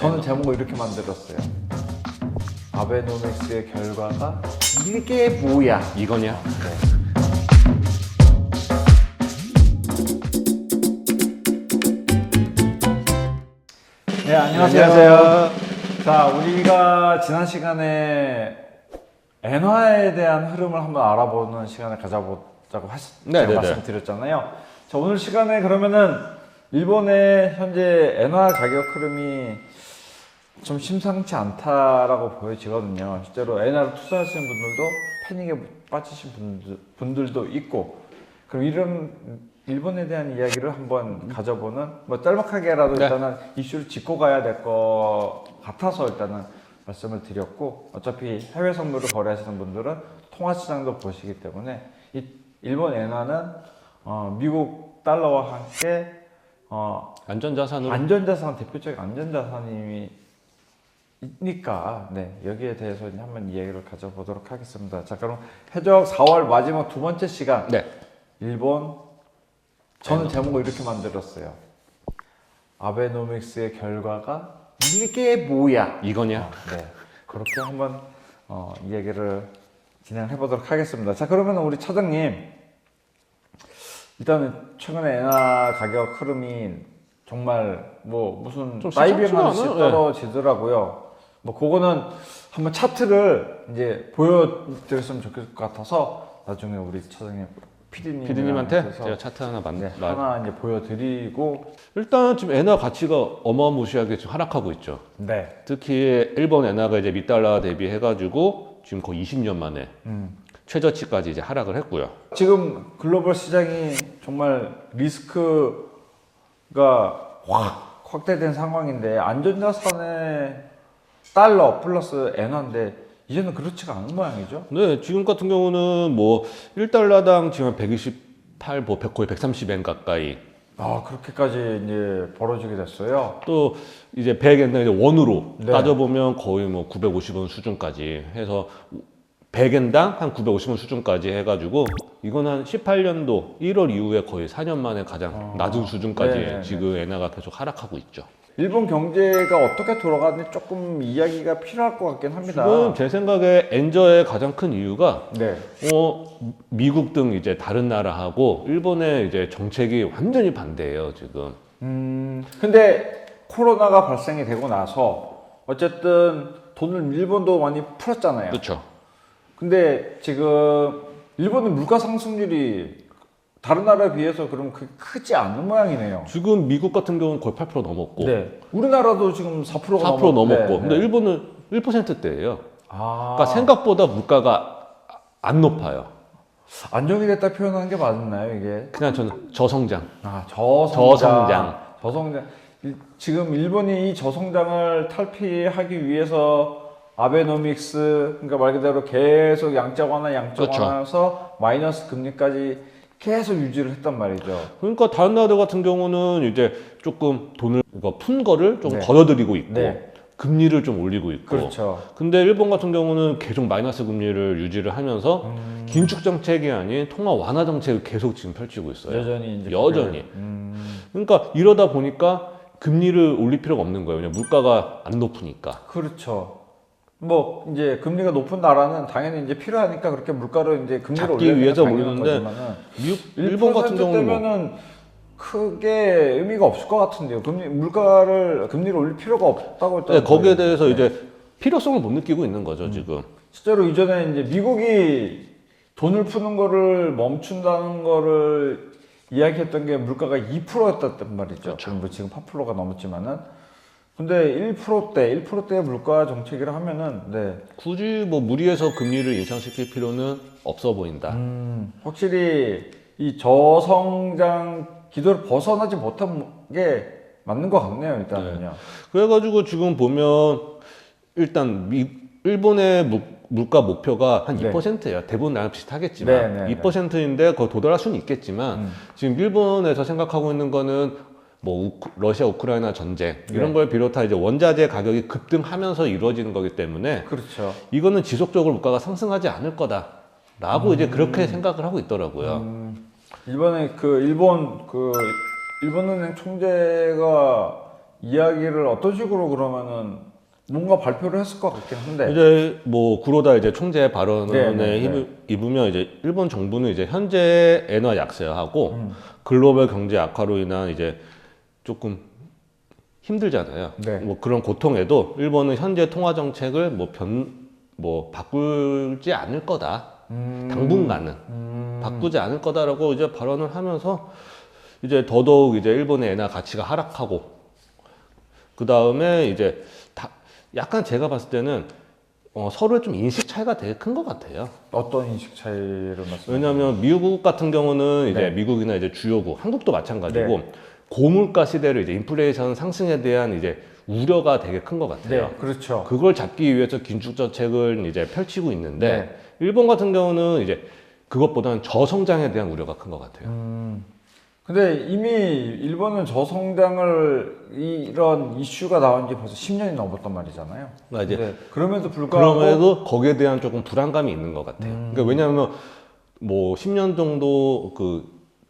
저는 제목을 이렇게 만들었어요. 아베노믹스의 결과가 이게 뭐야? 이거냐? 네. 네, 안녕하세요. 자, 우리가 지난 시간에 엔화에 대한 흐름을 한번 알아보는 시간을 가져보자고 제가 말씀드렸잖아요. 자, 오늘 시간에 그러면은 일본의 현재 엔화 가격 흐름이 좀 심상치 않다라고 보여지거든요. 실제로 엔화를 투자하시는 분들도 패닉에 빠지신 분들도 있고, 그럼 이런 일본에 대한 이야기를 한번 가져보는, 뭐 짤막하게라도 일단은 이슈를 짚고 가야 될 것 같아서 일단은 말씀을 드렸고, 어차피 해외 선물을 거래하시는 분들은 통화시장도 보시기 때문에 이 일본 엔화는 미국 달러와 함께 안전자산, 대표적인 안전자산이니까, 네, 여기에 대해서 이제 한번 이야기를 가져보도록 하겠습니다. 자, 그럼 해적 4월 마지막 두 번째 시간, 일본, 저는 제목을 이렇게 만들었어요. 아베노믹스의 결과가 이게 뭐야? 이거냐? 네, 그렇게 한번 이야기를 진행해 보도록 하겠습니다. 자, 그러면 우리 차장님, 일단은 최근에 엔화 가격 흐름이 정말 뭐 무슨 다이빙 하듯이 떨어지더라고요. 뭐 그거는 한번 차트를 이제 보여드렸으면 좋겠을 것 같아서 나중에 우리 차장님 PD님한테 제가 차트 하나 하나 이제 보여드리고, 일단 지금 엔화 가치가 어마무시하게 지금 하락하고 있죠. 네, 특히 일본 엔화가 이제 미달러 대비해가지고 지금 거의 20년 만에 최저치까지 이제 하락을 했고요. 지금 글로벌 시장이 정말 리스크가 확대된 상황인데, 안전자산의 달러 플러스 엔화인데 이제는 그렇지가 않은 모양이죠. 네, 지금 같은 경우는 뭐 1달러당 지금 128, 거의 130엔 가까이. 그렇게까지 이제 벌어지게 됐어요. 또 이제 100엔 이제 원으로 네. 따져보면 거의 뭐 950원 수준까지 해서 100엔당 한 950원 수준까지 해가지고 이건 한 18년도 1월 이후에 거의 4년 만에 가장 낮은 수준까지 지금 엔화가 계속 하락하고 있죠. 일본 경제가 어떻게 돌아가는지 조금 이야기가 필요할 것 같긴 합니다. 지금 제 생각에 엔저의 가장 큰 이유가 네. 미국 등 이제 다른 나라하고 일본의 이제 정책이 완전히 반대예요, 지금. 근데 코로나가 발생이 되고 나서 어쨌든 돈을 일본도 많이 풀었잖아요. 그렇죠. 근데 지금 일본은 물가 상승률이 다른 나라에 비해서 그럼 크지 않은 모양이네요. 지금 미국 같은 경우는 거의 8% 넘었고, 네. 우리나라도 지금 4%가 4% 넘었고, 네. 근데 일본은 1%대예요. 아, 그러니까 생각보다 물가가 안 높아요. 안정이 됐다 표현하는 게 맞나요, 이게? 그냥 저는 저성장. 저성장. 지금 일본이 이 저성장을 탈피하기 위해서 아베노믹스, 그러니까 말 그대로 계속 양적 완화해서 마이너스 금리까지 계속 유지를 했단 말이죠. 그러니까 다른 나라들 같은 경우는 이제 조금 돈을 푼 거를 좀 걷어들이고 있고, 금리를 좀 올리고 있고. 그렇죠. 근데 일본 같은 경우는 계속 마이너스 금리를 유지를 하면서 긴축 정책이 아닌 통화 완화 정책을 계속 지금 펼치고 있어요. 여전히. 그러니까 이러다 보니까 금리를 올릴 필요가 없는 거예요. 왜냐면 물가가 안 높으니까. 그렇죠. 뭐 이제 금리가 높은 나라는 당연히 이제 필요하니까 그렇게 물가를 이제 금리를 잡기 위해서 올리는데 일본 같은 경우는 크게 의미가 없을 것 같은데요. 금리를 올릴 필요가 없다고 했잖아요. 네, 거기에 대해서 이제 필요성을 못 느끼고 있는 거죠, 지금. 실제로 이전에 이제 미국이 돈을 푸는 거를 멈춘다는 거를 이야기했던 게 물가가 2%였단 말이죠. 그렇죠. 뭐 지금 8%가 넘었지만은. 근데 1%대 물가 정책이라 하면은, 굳이 뭐 무리해서 금리를 인상시킬 필요는 없어 보인다. 확실히 이 저성장 기도를 벗어나지 못한 게 맞는 것 같네요, 일단은요. 그래가지고 지금 보면 일단 일본의 물가 목표가 한 2%예요. 대부분 나라 비슷하겠지만 2%인데 거의 도달할 수는 있겠지만 지금 일본에서 생각하고 있는 거는 뭐 러시아 우크라이나 전쟁 이런 걸 비롯한 이제 원자재 가격이 급등하면서 이루어지는 거기 때문에 그렇죠. 이거는 지속적으로 물가가 상승하지 않을 거다라고 이제 그렇게 생각을 하고 있더라고요. 일본의 일본은행 총재가 이야기를 어떤 식으로 그러면은 뭔가 발표를 했을 것 같긴 한데 이제 뭐 구로다 이제 총재 발언에 네. 입으면 이제 일본 정부는 이제 현재 엔화 약세하고 글로벌 경제 악화로 인한 이제 조금 힘들잖아요. 네. 뭐 그런 고통에도 일본은 현재 통화 정책을 뭐 바꾸지 않을 거다. 당분간은 바꾸지 않을 거다라고 이제 발언을 하면서 이제 더더욱 이제 일본의 엔화 가치가 하락하고 그 다음에 이제 약간 제가 봤을 때는 서로의 좀 인식 차이가 되게 큰 것 같아요. 어떤 인식 차이를 말씀하세요? 왜냐하면 미국 같은 경우는 이제 네. 미국이나 이제 주요국, 한국도 마찬가지고 네. 고물가 시대를 이제 인플레이션 상승에 대한 이제 우려가 되게 큰 것 같아요. 네, 그렇죠. 그걸 잡기 위해서 긴축 정책을 이제 펼치고 있는데 네. 일본 같은 경우는 이제 그것보다는 저성장에 대한 우려가 큰 것 같아요. 근데 이미 일본은 저성장을 이런 이슈가 나온 지 벌써 10년이 넘었단 말이잖아요. 그러니까 이제 그럼에도 불구하고 그럼에도 거기에 대한 조금 불안감이 있는 것 같아요. 그러니까 왜냐하면 뭐 10년 정도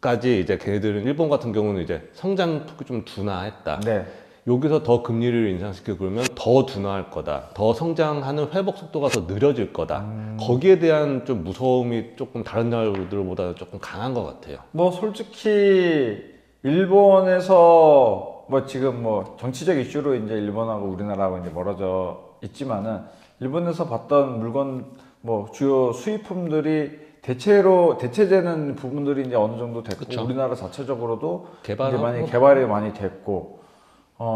까지 이제 걔네들은 일본 같은 경우는 이제 성장 폭이 좀 둔화했다. 네. 여기서 더 금리를 인상시키고 그러면 더 둔화할 거다. 더 성장하는 회복 속도가 더 느려질 거다. 거기에 대한 좀 무서움이 조금 다른 나라들보다 조금 강한 것 같아요. 뭐 솔직히 일본에서 뭐 지금 뭐 정치적 이슈로 이제 일본하고 우리나라하고 이제 멀어져 있지만은 일본에서 봤던 물건 뭐 주요 수입품들이 대체되는 부분들이 이제 어느 정도 됐고 그쵸. 우리나라 자체적으로도 이제 개발하고 많이 개발이 많이 됐고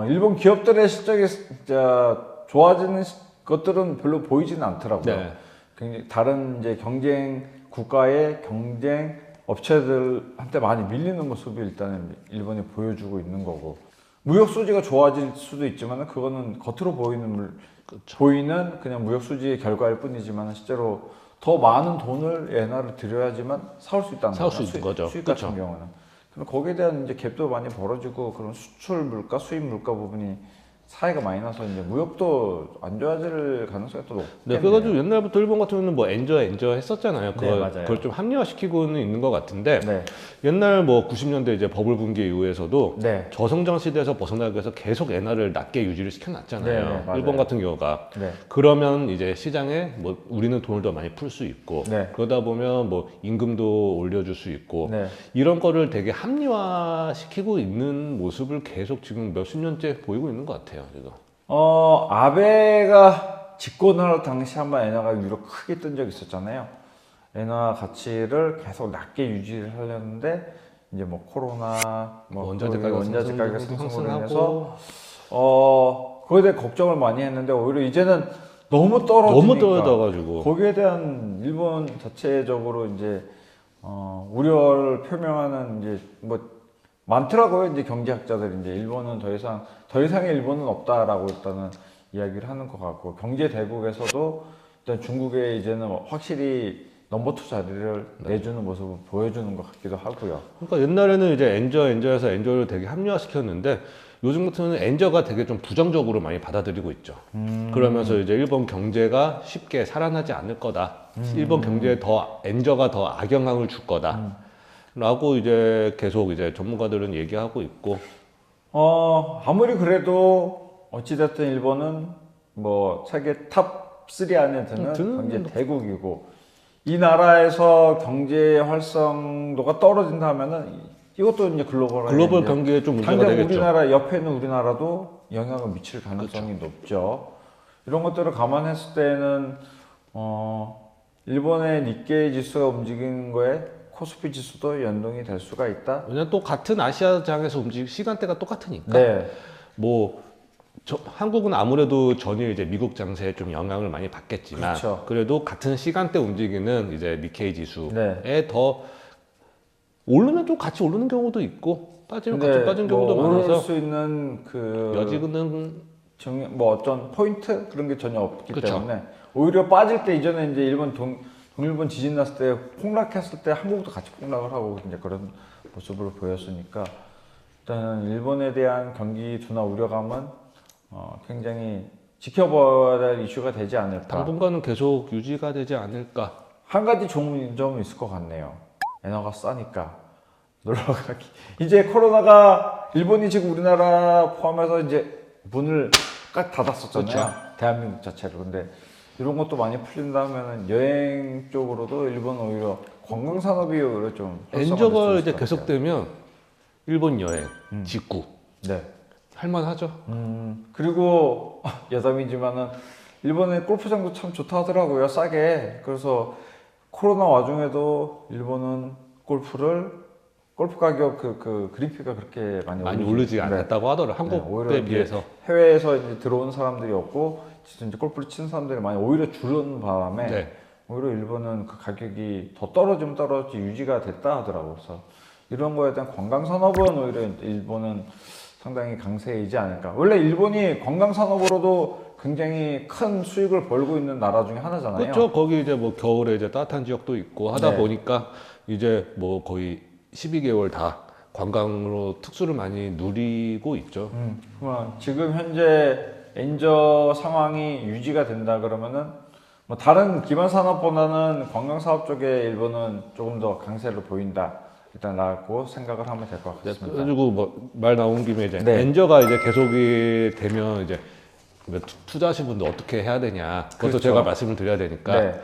일본 기업들의 실적이 진짜 좋아지는 것들은 별로 보이지는 않더라고요. 네. 굉장히 다른 이제 경쟁 국가의 경쟁 업체들한테 많이 밀리는 모습이 일단은 일본이 보여주고 있는 거고 무역 수지가 좋아질 수도 있지만 그거는 겉으로 보이는 그냥 무역 수지의 결과일 뿐이지만 실제로 더 많은 돈을 엔화를 들여야지만 사올 수 있다는 사올 수 있는 거죠. 수입 같은 경우는. 그럼 거기에 대한 이제 갭도 많이 벌어지고 그런 수출 물가, 수입 물가 부분이 차이가 많이 나서 이제 무역도 안 좋아질 가능성이 또 높겠네요. 네, 그래가지고 옛날부터 일본 같은 경우는 뭐 엔저 했었잖아요. 맞아요. 그걸 좀 합리화시키고는 있는 것 같은데 네. 옛날 뭐 90년대 이제 버블 붕괴 이후에서도 네. 저성장 시대에서 벗어나기 위해서 계속 엔화를 낮게 유지를 시켜놨잖아요. 네, 맞아요. 일본 같은 경우가. 네. 그러면 이제 시장에 뭐 우리는 돈을 더 많이 풀 수 있고 네. 그러다 보면 뭐 임금도 올려줄 수 있고 네. 이런 거를 되게 합리화시키고 있는 모습을 계속 지금 몇십 년째 보이고 있는 것 같아요. 지금. 아베가 집권할 당시 한번 엔화가 유로 크게 뜬 적이 있었잖아요. 엔화 가치를 계속 낮게 유지를 하려는데 이제 뭐 코로나, 뭐 원자재 가격 상승으로 인해서 그거에 대해 걱정을 많이 했는데 오히려 이제는 너무 떨어져가지고 거기에 대한 일본 자체적으로 이제 우려를 표명하는 이제 뭐 많더라고요. 이제 경제학자들이 이제 일본은 더 이상의 일본은 없다라고 일단은 이야기를 하는 것 같고 경제 대국에서도 일단 중국에 이제는 확실히 넘버 2 자리를 내주는 모습을 보여주는 것 같기도 하고요. 그러니까 옛날에는 이제 엔저에서 엔저를 되게 합리화시켰는데 요즘 같은 경우는 엔저가 되게 좀 부정적으로 많이 받아들이고 있죠. 그러면서 이제 일본 경제가 쉽게 살아나지 않을 거다. 일본 경제에 엔저가 더 악영향을 줄 거다. 라고 이제 계속 이제 전문가들은 얘기하고 있고 아무리 그래도 어찌됐든 일본은 뭐 세계 탑 3 안에 드는 경제 대국이고 이 나라에서 경제 활성도가 떨어진다 하면은 이것도 이제 글로벌 경기에 좀 문제가 되겠죠. 우리나라 옆에 있는 우리나라도 영향을 미칠 가능성이 높죠. 이런 것들을 감안했을 때는 일본의 니케이 지수가 움직이는 거에 코스피 지수도 연동이 될 수가 있다. 왜냐면 또 같은 아시아장에서 시간대가 똑같으니까. 네. 뭐 한국은 아무래도 전일 이제 미국 장세에 좀 영향을 많이 받겠지만 그렇죠. 그래도 같은 시간대 움직이는 이제 니케이 지수에 네. 더 오르면 또 같이 오르는 경우도 있고 빠지면 같이 빠진 경우도 오를 많아서 수 있는 그 여지는 뭐 어떤 포인트 그런 게 전혀 없기 그쵸. 때문에 오히려 빠질 때 이전에 이제 동일본 지진 났을 때 폭락했을 때 한국도 같이 폭락을 하고 이제 그런 모습을 보였으니까 일단은 일본에 대한 경기 둔화 우려감은 굉장히 지켜봐야 될 이슈가 되지 않을까. 당분간은 계속 유지가 되지 않을까. 한 가지 좋은 점은 있을 것 같네요. 엔화가 싸니까 놀러 가기. 이제 코로나가 일본이 지금 우리나라 포함해서 이제 문을 꽉 닫았었잖아요. 그렇죠. 대한민국 자체를. 근데 이런 것도 많이 풀린다면은 여행 쪽으로도 일본 오히려 관광 산업이 오히려 좀 엔저가 이제 계속되면 일본 여행, 직구 네. 할만하죠. 그리고 여담이지만은 일본의 골프장도 참 좋다 하더라고요. 싸게. 그래서 코로나 와중에도 일본은 골프 가격 그 그린피가 그렇게 많이 오르지 않았다고 하더라고요. 한국에 비해서. 해외에서 이제 들어온 사람들이 없고 이제 골프를 치는 사람들이 많이 오히려 줄은 바람에 네. 오히려 일본은 그 가격이 더 떨어지면 떨어지 유지가 됐다 하더라고요. 그래서 이런 거에 대한 관광 산업은 오히려 일본은 상당히 강세이지 않을까. 원래 일본이 관광 산업으로도 굉장히 큰 수익을 벌고 있는 나라 중에 하나잖아요. 그렇죠. 거기 이제 뭐 겨울에 이제 따뜻한 지역도 있고 하다 보니까 이제 뭐 거의 12개월 다 관광으로 특수를 많이 누리고 있죠. 지금 현재 엔저 상황이 유지가 된다 그러면은 뭐 다른 기반 산업보다는 관광 사업 쪽에 일본은 조금 더 강세를 보인다. 일단 라고 생각을 하면 될 것 같습니다. 그리고 뭐 말 나온 김에 이제 네. 엔저가 이제 계속이 되면 이제 투자하신 분들 어떻게 해야 되냐. 그것도 그렇죠. 제가 말씀을 드려야 되니까. 네.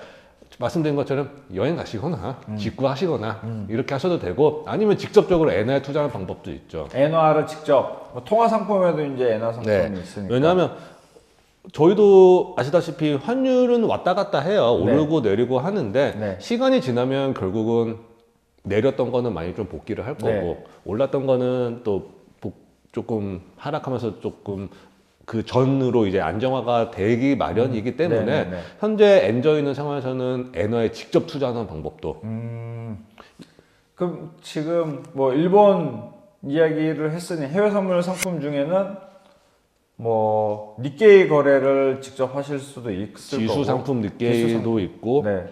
말씀드린 것처럼 여행 가시거나 직구하시거나 이렇게 하셔도 되고 아니면 직접적으로 엔화에 투자하는 방법도 있죠. 엔화를 직접 뭐 통화 상품에도 이제 엔화 상품이 있으니까. 왜냐하면 저희도 아시다시피 환율은 왔다 갔다 해요. 오르고 내리고 하는데 시간이 지나면 결국은 내렸던 거는 많이 좀 복귀를 할 거고 올랐던 거는 또 조금 하락하면서 조금 그 전으로 이제 안정화가 되기 마련이기 때문에 현재 엔저 있는 상황에서는 엔화에 직접 투자하는 방법도. 그럼 지금 뭐 일본 이야기를 했으니 해외 선물 상품 중에는 뭐 니케이 거래를 직접 하실 수도 있을 지수 거고 상품 니케이도 있고. 네.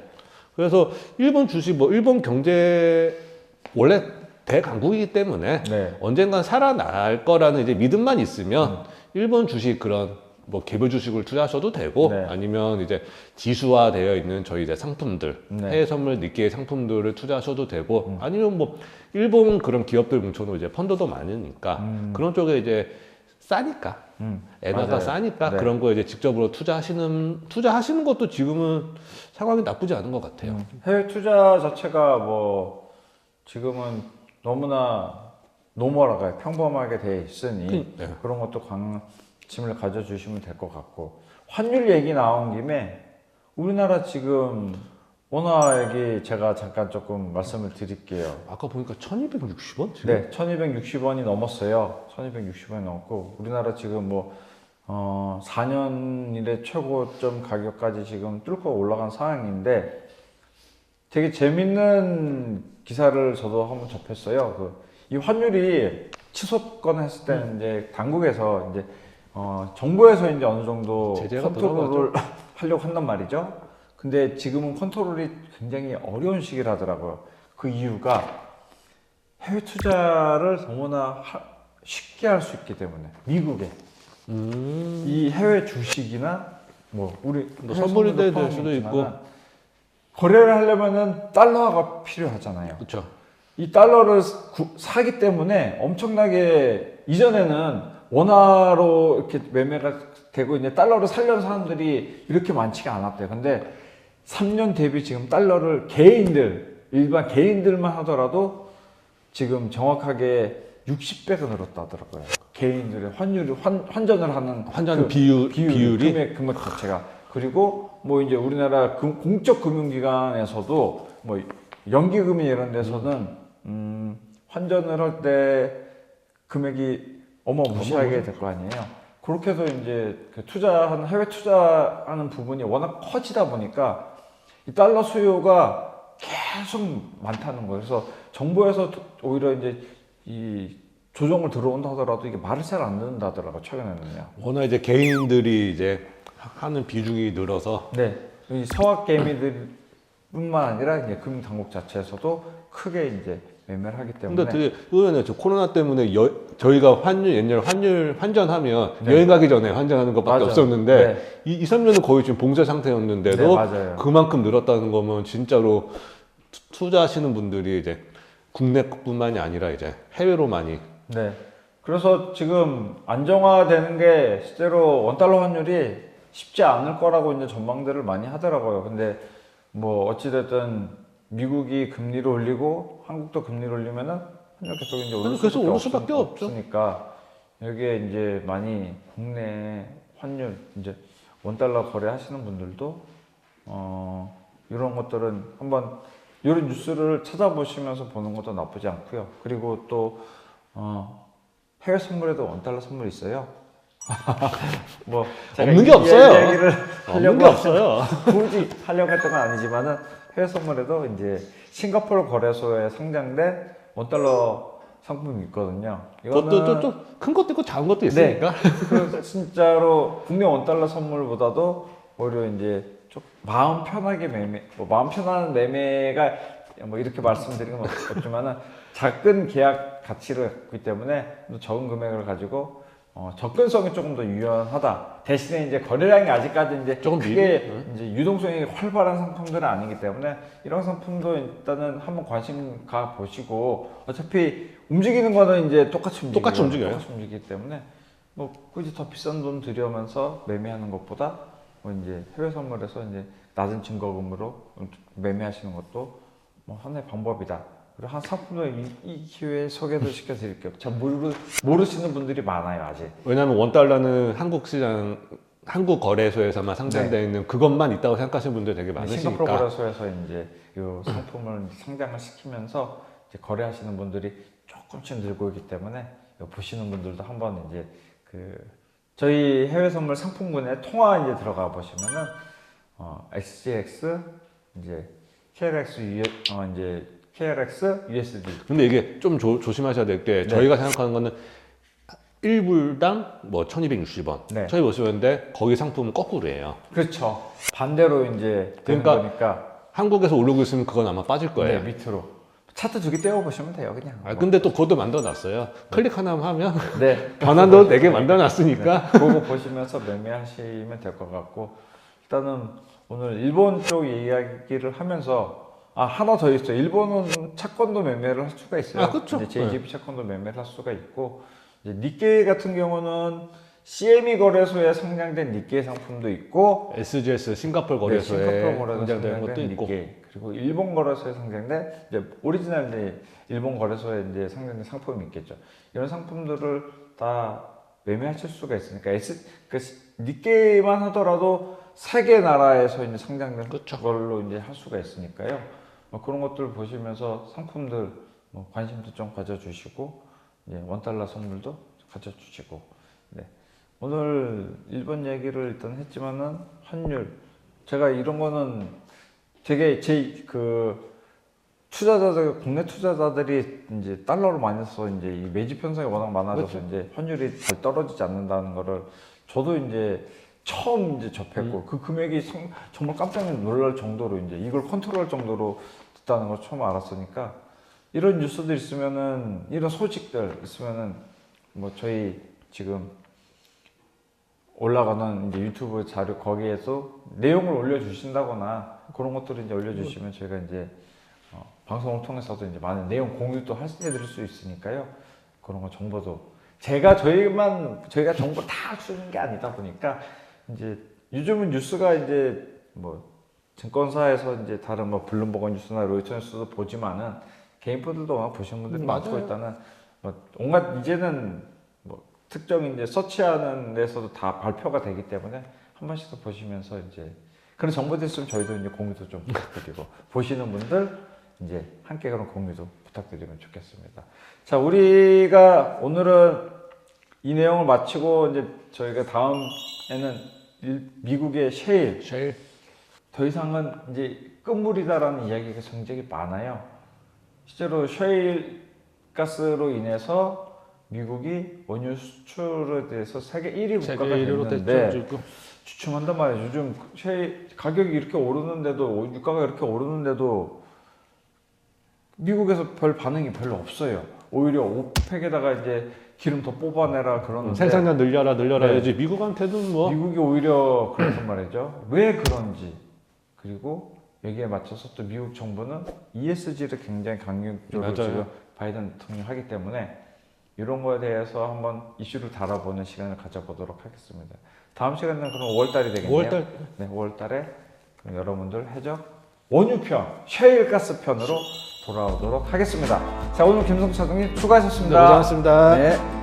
그래서 일본 주식 뭐 일본 경제 원래 대강국이기 때문에 언젠간 살아날 거라는 이제 믿음만 있으면 일본 주식 그런 뭐 개별 주식을 투자하셔도 되고 아니면 이제 지수화되어 있는 저희 이제 상품들 해외 선물 니케이 상품들을 투자하셔도 되고 아니면 뭐 일본 그런 기업들 뭉쳐놓은 이제 펀드도 많으니까 그런 쪽에 이제 싸니까 엔화가 싸니까 그런 거에 이제 직접으로 투자하시는 것도 지금은 상황이 나쁘지 않은 것 같아요. 해외 투자 자체가 뭐 지금은 너무나 노멀하게 평범하게 돼 있으니 그런 것도 관심을 가져주시면 될 것 같고 환율 얘기 나온 김에 우리나라 지금 원화 얘기 제가 잠깐 조금 말씀을 드릴게요. 아까 보니까 1260원? 지금? 네, 1260원이 넘었어요. 1260원이 넘고 우리나라 지금 뭐 4년 이래 최고점 가격까지 지금 뚫고 올라간 상황인데 되게 재밌는 기사를 저도 한번 접했어요. 이 환율이 치솟거나 했을 때는 이제 당국에서 이제 정부에서 이제 어느 정도 컨트롤을 하려고 한단 말이죠. 근데 지금은 컨트롤이 굉장히 어려운 시기라더라고요. 그 이유가 해외 투자를 너무나 쉽게 할 수 있기 때문에 미국에 이 해외 주식이나 뭐 우리 선물이 될 수도 있고 거래를 하려면은 달러가 필요하잖아요. 그렇죠. 이 달러를 사기 때문에 엄청나게 이전에는 원화로 이렇게 매매가 되고 이제 달러를 살려는 사람들이 이렇게 많지가 않았대요. 근데 3년 대비 지금 달러를 일반 개인들만 하더라도 지금 정확하게 60배가 늘었다 하더라고요. 개인들의 환전을 하는 비율이 금액 자체가. 그리고 뭐 이제 우리나라 공적 금융기관에서도 뭐 연기금이 이런 데서는 환전을 할 때 금액이 어마무시하게 될 거 아니에요. 그렇게 해서 이제 해외 투자하는 부분이 워낙 커지다 보니까 이 달러 수요가 계속 많다는 거예요. 그래서 정부에서 오히려 이제 이 조정을 들어온다 하더라도 이게 말을 잘 안 듣는다 하더라고요. 최근에는요. 워낙 이제 개인들이 이제 하는 비중이 늘어서 이 서학 개미들뿐만 아니라 이제 금융당국 자체에서도 크게 이제 매매를 하기 때문에. 근데 의외는 코로나 때문에 저희가 환전하면 여행 가기 전에 환전하는 것밖에 없었는데 2, 3년은 거의 지금 봉쇄 상태였는데도 그만큼 늘었다는 거면 진짜로 투자하시는 분들이 이제 국내뿐만이 아니라 이제 해외로 많이 그래서 지금 안정화되는 게 실제로 원달러 환율이 쉽지 않을 거라고 이제 전망들을 많이 하더라고요. 근데 뭐 어찌됐든 미국이 금리를 올리고 한국도 금리를 올리면은 환율 계속 이제 오를 수밖에 없으니까 여기에 이제 많이 국내 환율 이제 원달러 거래하시는 분들도 이런 것들은 한번 이런 뉴스를 찾아보시면서 보는 것도 나쁘지 않고요. 그리고 또 해외 선물에도 원달러 선물이 있어요. 뭐 없는 게 없어요. 얘기를 없는 게 없어요. 굳이 하려고 했던 건 아니지만은 해외 선물에도 이제 싱가포르 거래소에 상장된 원달러 상품이 있거든요. 그것도 좀 큰 것도 있고 작은 것도 있으니까. 네, 그 진짜로 국내 원달러 선물보다도 오히려 이제 좀 마음 편하게 마음 편한 매매가 뭐 이렇게 말씀드리는 건 없지만은 작은 계약 가치를 갖고 있기 때문에 적은 금액을 가지고 접근성이 조금 더 유연하다. 대신에 이제 거래량이 아직까지 이제 조금 크게 이제 유동성이 활발한 상품들은 아니기 때문에 이런 상품도 일단은 한번 관심 가 보시고 어차피 움직이는 거는 이제 똑같이 움직이기 때문에 뭐 굳이 더 비싼 돈 들여면서 매매하는 것보다 뭐 이제 해외 선물에서 이제 낮은 증거금으로 매매하시는 것도 뭐 하나의 방법이다. 그리고 한 상품을 이 기회에 소개도 시켜드릴게요. 잘 모르시는 분들이 많아요, 아직. 왜냐하면 원달러는 한국 시장, 한국 거래소에서만 상장되어 네. 있는 그것만 있다고 생각하시는 분들 되게 많으시니까. 싱가포르 거래소에서 이제 이 상품을 상장을 시키면서 이제 거래하시는 분들이 조금씩 늘고 있기 때문에 보시는 분들도 한번 이제 저희 해외 선물 상품군에 통화 이제 들어가 보시면은 SGX 이제 KRX USD. 근데 이게 좀 조심하셔야 될 게 저희가 생각하는 거는 1불당 뭐 1260원, 네. 1250원인데 거기 상품은 거꾸로예요. 그렇죠. 반대로 이제 되는 그러니까 거니까. 한국에서 오르고 있으면 그건 아마 빠질 거예요. 네, 밑으로. 차트 2개 떼어보시면 돼요, 그냥. 근데 또 그것도 만들어놨어요. 클릭 하나만 하면 네. 변환도 4개 만들어놨으니까. 네. 그거 보시면서 매매하시면 될 것 같고, 일단은 오늘 일본 쪽 이야기를 하면서 하나 더 있어요. 일본은 채권도 매매를 할 수가 있어요. 그렇죠. 이제 JGB 채권도 매매를 할 수가 있고, 이제 니케이 같은 경우는 CME 거래소에 상장된 니케이 상품도 있고, SGS 싱가포르 거래소에 상장된 것도 있고, 니케이. 그리고 일본 거래소에 상장된 이제 오리지널 이제 일본 거래소에 이제 상장된 상품이 있겠죠. 이런 상품들을 다 매매하실 수가 있으니까 니케이만 하더라도 3개 나라에서 이제 상장된 그렇죠. 걸로 이제 할 수가 있으니까요. 그런 것들 보시면서 상품들 관심도 좀 가져주시고 원달러 선물도 가져주시고. 네. 오늘 일본 얘기를 일단 했지만은 환율 제가 이런 거는 되게 투자자들 국내 투자자들이 이제 달러를 많이 써서 이제 이 매집 현상이 워낙 많아져서 그렇죠. 이제 환율이 잘 떨어지지 않는다는 거를 저도 이제 처음 이제 접했고 그 금액이 정말 깜짝 놀랄 정도로 이제 이걸 컨트롤할 정도로 됐다는 걸 처음 알았으니까 이런 뉴스들 있으면은 이런 소식들 있으면은 뭐 저희 지금 올라가는 이제 유튜브 자료 거기에서 내용을 올려주신다거나 그런 것들을 이제 올려주시면 저희가 이제 방송을 통해서도 이제 많은 내용 공유도 해드릴 수 있으니까요. 그런 거 정보도 저희가 정보 다 주는 게 아니다 보니까 이제 요즘은 뉴스가 이제 뭐 증권사에서 이제 다른 뭐 블룸버그 뉴스나 로이터 뉴스도 보지만은 개인 분들도 막 보시는 분들이 많고 있다는 온갖 이제는 뭐 특정 이제 서치하는 데서도 다 발표가 되기 때문에 한 번씩 더 보시면서 이제 그런 정보들 있으면 저희도 이제 공유도 좀 부탁드리고 보시는 분들 이제 함께 그런 공유도 부탁드리면 좋겠습니다. 자, 우리가 오늘은 이 내용을 마치고 이제 저희가 다음에는 미국의 셰일 더 이상은 이제 끝물이다라는 이야기가 굉장히 많아요. 실제로 셰일 가스로 인해서 미국이 원유 수출에 대해서 세계 1위 국가가 됐는데 주춤한단 말이에요. 요즘 셰일 가격이 이렇게 오르는데도 유가가 이렇게 오르는데도 미국에서 별 반응이 별로 없어요. 오히려 오펙에다가 이제 기름 더 뽑아내라 그러는데 생산량 늘려라 해야지. 미국한테는 뭐 미국이 오히려 그렇단 말이죠. 왜 그런지. 그리고 여기에 맞춰서 또 미국 정부는 ESG를 굉장히 강력적으로 지금 바이든 대통령이 하기 때문에 이런 거에 대해서 한번 이슈를 다뤄보는 시간을 가져보도록 하겠습니다. 다음 시간에는 그럼 5월달이 되겠네요. 5월달. 네, 5월달에 여러분들 해적 원유편, 셰일가스 편으로 돌아오도록 하겠습니다. 자, 오늘 김성수 차장님 수고하셨습니다. 네, 고생하셨습니다. 네.